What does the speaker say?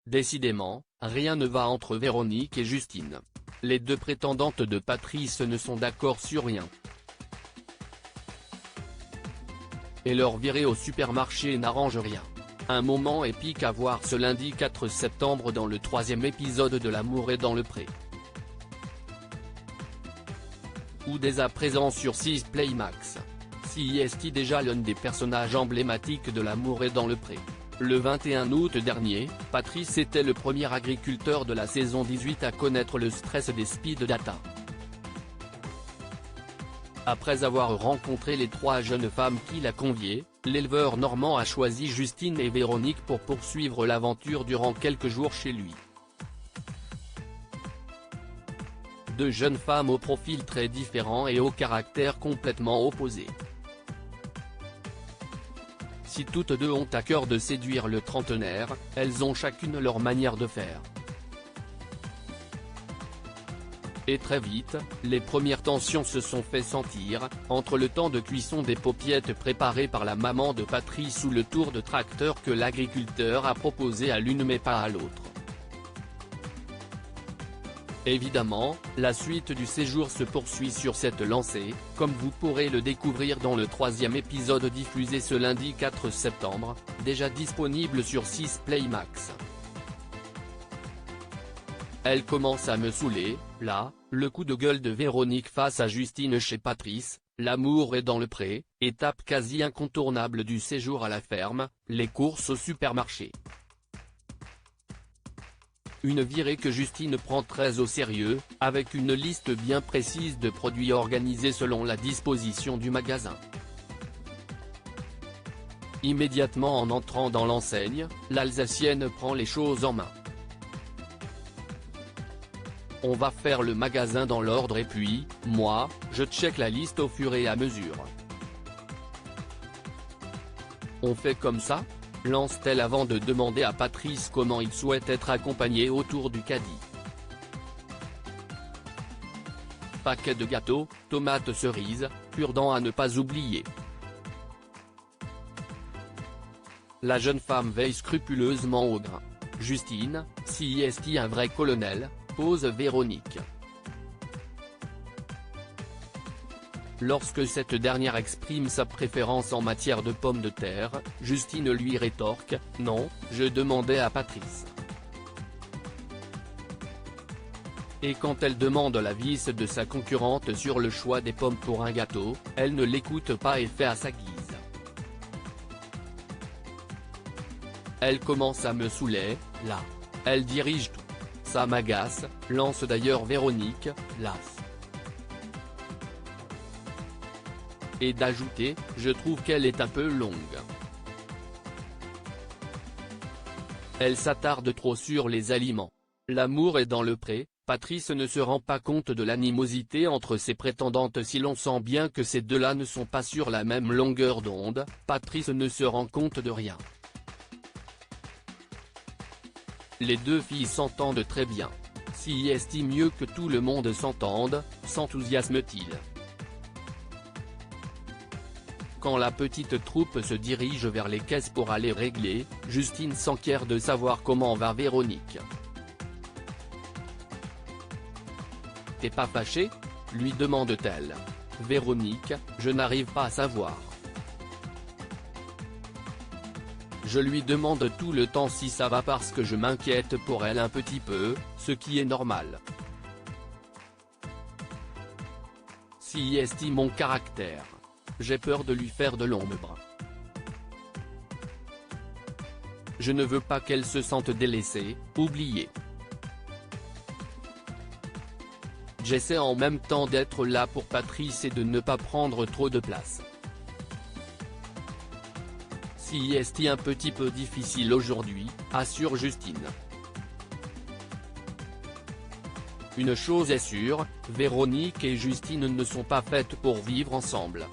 Décidément, rien ne va entre Véronique et Justine. Les deux prétendantes de Patrice ne sont d'accord sur rien. Et leur virée au supermarché n'arrange rien. Un moment épique à voir ce lundi 4 septembre dans le 3e épisode de L'amour est dans le pré. Ou dès à présent sur 6 Play Max. CIST déjà l'un des personnages emblématiques de L'amour est dans le pré. Le 21 août dernier, Patrice était le premier agriculteur de la saison 18 à connaître le stress des speed data. Après avoir rencontré les 3 jeunes femmes qu'il a conviées, l'éleveur normand a choisi Justine et Véronique pour poursuivre l'aventure durant quelques jours chez lui. 2 jeunes femmes au profil très différent et au caractère complètement opposé. Si toutes deux ont à cœur de séduire le trentenaire, elles ont chacune leur manière de faire. Et très vite, les premières tensions se sont fait sentir, entre le temps de cuisson des paupiettes préparées par la maman de Patrice ou le tour de tracteur que l'agriculteur a proposé à l'une mais pas à l'autre. Évidemment, la suite du séjour se poursuit sur cette lancée, comme vous pourrez le découvrir dans le 3e épisode diffusé ce lundi 4 septembre, déjà disponible sur 6 Play Max. Elle commence à me saouler, là, le coup de gueule de Véronique face à Justine chez Patrice, l'amour est dans le pré, étape quasi incontournable du séjour à la ferme, les courses au supermarché. Une virée que Justine prend très au sérieux, avec une liste bien précise de produits organisés selon la disposition du magasin. Immédiatement en entrant dans l'enseigne, l'Alsacienne prend les choses en main. On va faire le magasin dans l'ordre et puis, moi, je check la liste au fur et à mesure. On fait comme ça ? Lance-t-elle avant de demander à Patrice comment il souhaite être accompagné autour du caddie. Paquet de gâteaux, tomates cerises, cure-dents à ne pas oublier. La jeune femme veille scrupuleusement au grain. Justine, CIST un vrai colonel, pose Véronique. Lorsque cette dernière exprime sa préférence en matière de pommes de terre, Justine lui rétorque « Non, je demandais à Patrice ». Et quand elle demande l'avis de sa concurrente sur le choix des pommes pour un gâteau, elle ne l'écoute pas et fait à sa guise. Elle commence à me saouler, là. Elle dirige tout. Ça m'agace, lance d'ailleurs Véronique, lasse. Et d'ajouter, je trouve qu'elle est un peu longue. Elle s'attarde trop sur les aliments. L'amour est dans le pré, Patrice ne se rend pas compte de l'animosité entre ses prétendantes si l'on sent bien que ces deux-là ne sont pas sur la même longueur d'onde, Patrice ne se rend compte de rien. Les deux filles s'entendent très bien. CIST mieux que tout le monde s'entende, s'enthousiasme-t-il. Quand la petite troupe se dirige vers les caisses pour aller régler, Justine s'enquiert de savoir comment va Véronique. « T'es pas fâché ?» lui demande-t-elle. « Véronique, je n'arrive pas à savoir. Je lui demande tout le temps si ça va parce que je m'inquiète pour elle un petit peu, ce qui est normal. Si estime mon caractère. J'ai peur de lui faire de l'ombre. Je ne veux pas qu'elle se sente délaissée, oubliée. J'essaie en même temps d'être là pour Patrice et de ne pas prendre trop de place. Si est un petit peu difficile aujourd'hui, assure Justine. Une chose est sûre, Véronique et Justine ne sont pas faites pour vivre ensemble.